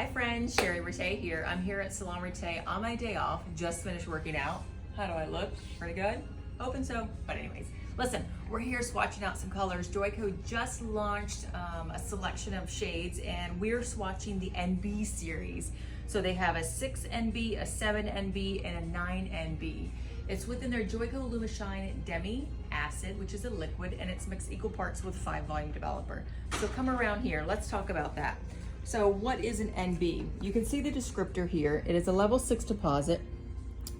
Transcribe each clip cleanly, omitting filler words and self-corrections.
Hi friends, Sherry Rite here. I'm here at Salon Rite on my day off, just finished working out. How do I look? Pretty good? Hoping so. But anyways, listen, we're here swatching out some colors. Joico just launched a selection of shades and we're swatching the NB series. So they have a 6 NB, a 7 NB, and a 9 NB. It's within their Joico Lumishine Demi Acid, which is a liquid, and it's mixed equal parts with 5-volume developer. So come around here, let's talk about that. So what is an NB? You can see the descriptor here. It is a level 6 deposit,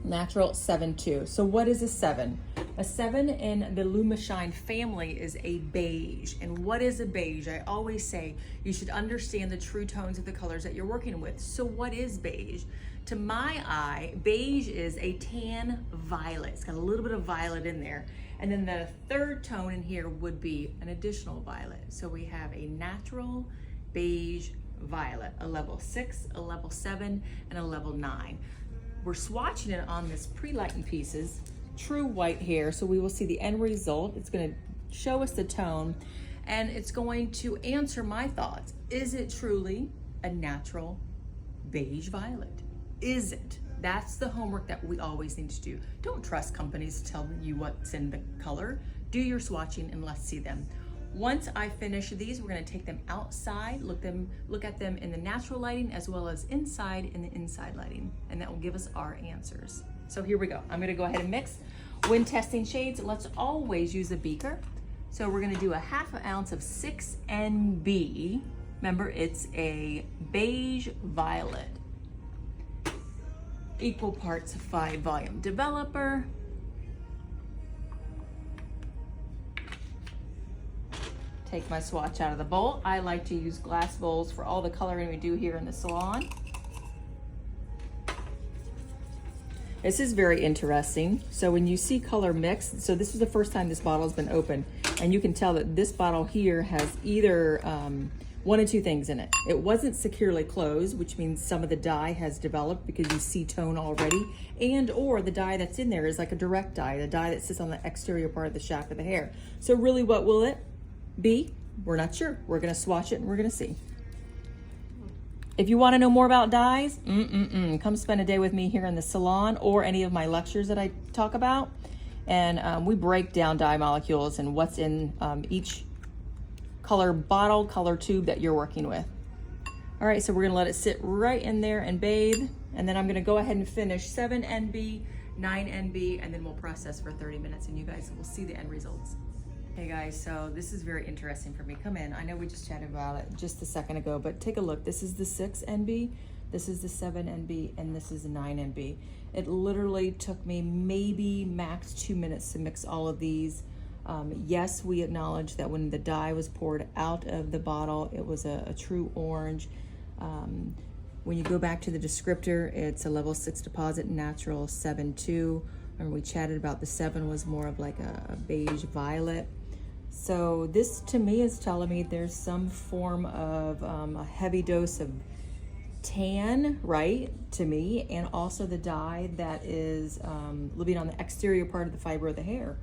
natural 7.2. So what is a 7? A 7 in the Lumishine family is a beige. And what is a beige? I always say you should understand the true tones of the colors that you're working with. So what is beige? To my eye, beige is a tan violet. It's got a little bit of violet in there. And then the third tone in here would be an additional violet. So we have a natural beige violet, a level 6, a level 7, and a level 9. We're swatching it on this pre-lightened pieces, true white hair, so we will see the end result. It's going to show us the tone, and it's going to answer my thoughts. Is it truly a natural beige violet? Is it? That's the homework that we always need to do. Don't trust companies telling you what's in the color. Do your swatching and let's see them. Once I finish these, we're going to take them outside, look at them in the natural lighting as well as inside in the inside lighting, and that will give us our answers. So here we go. I'm going to go ahead and mix. When testing shades, let's always use a beaker. So we're going to do a ½ ounce of 6 NB. Remember, it's a beige violet. Equal parts 5-volume developer. Take my swatch out of the bowl. I like to use glass bowls for all the coloring we do here in the salon. This is very interesting. So when you see color mixed, so this is the first time this bottle has been opened, and you can tell that this bottle here has either one of two things in it. It wasn't securely closed, which means some of the dye has developed because you see tone already, and or the dye that's in there is like a direct dye, the dye that sits on the exterior part of the shaft of the hair. So really, what will it be? We're not sure. We're going to swatch it and we're going to see. If you want to know more about dyes, come spend a day with me here in the salon or any of my lectures that I talk about. And we break down dye molecules and what's in each color bottle, color tube that you're working with. All right, so we're going to let it sit right in there and bathe. And then I'm going to go ahead and finish 7 NB, 9 NB, and then we'll process for 30 minutes and you guys will see the end results. Hey guys, so this is very interesting for me. Come in. I know we just chatted about it just a second ago, but take a look. This is the 6 NB, this is the 7 NB, and this is the 9 NB. It literally took me maybe max 2 minutes to mix all of these. Yes, we acknowledge that when the dye was poured out of the bottle, it was a true orange. When you go back to the descriptor, it's a level 6 deposit, natural 7.2. Remember we chatted about the 7 was more of like a beige violet. So this to me is telling me there's some form of a heavy dose of tan, right, to me, and also the dye that is living on the exterior part of the fiber of the hair.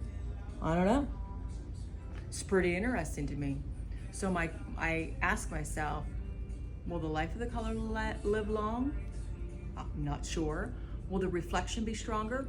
I don't know. It's pretty interesting to me. So I ask myself, will the life of the color live long? I'm not sure. Will the reflection be stronger?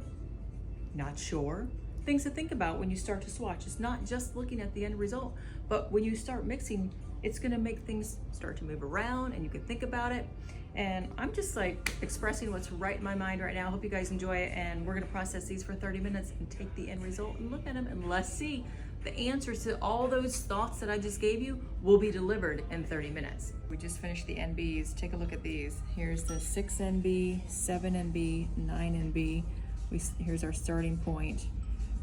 Not sure. Things to think about when you start to swatch. It's not just looking at the end result, but when you start mixing, it's gonna make things start to move around and you can think about it. And I'm just like expressing what's right in my mind right now. I hope you guys enjoy it, and we're gonna process these for 30 minutes and take the end result and look at them, and let's see. The answers to all those thoughts that I just gave you will be delivered in 30 minutes. We just finished the NBs. Take a look at these. Here's the 6 NB, 7 NB, 9 NB. Here's our starting point.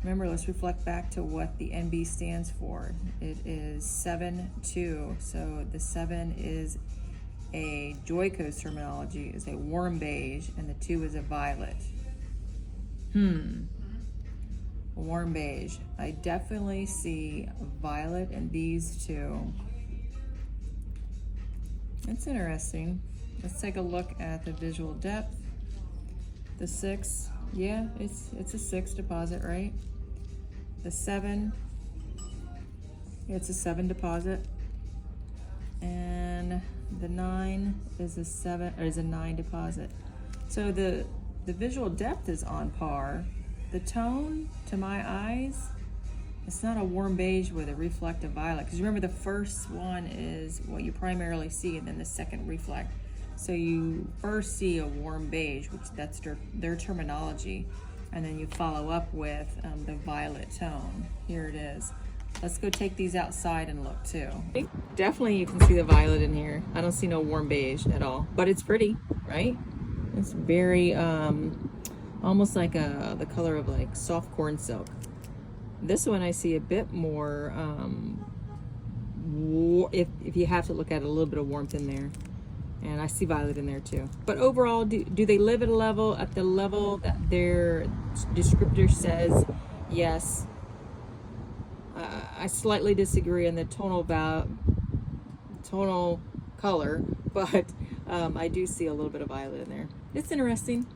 Remember, let's reflect back to what the NB stands for. It is 7.2. So the 7 is a Joico terminology, is a warm beige, and the 2 is a violet. Warm beige. I definitely see violet in these two. That's interesting. Let's take a look at the visual depth. The 6, yeah, it's a 6 deposit, right? The 7, it's a 7 deposit. And The 9 is a 7, or is a 9 deposit. So the visual depth is on par. The tone, to my eyes, it's not a warm beige with a reflective violet. Because remember, the first one is what you primarily see, and then the second reflect. So you first see a warm beige, which that's their terminology, and then you follow up with the violet tone. Here it is. Let's go take these outside and look too. Definitely you can see the violet in here. I don't see no warm beige at all, but it's pretty, right? It's very, almost like the color of like soft corn silk. This one I see a bit more, if you have to look at it, a little bit of warmth in there. And I see violet in there too. But overall, do they live at the level that their descriptor says? Yes. I slightly disagree on the tonal color, but I do see a little bit of violet in there. It's interesting.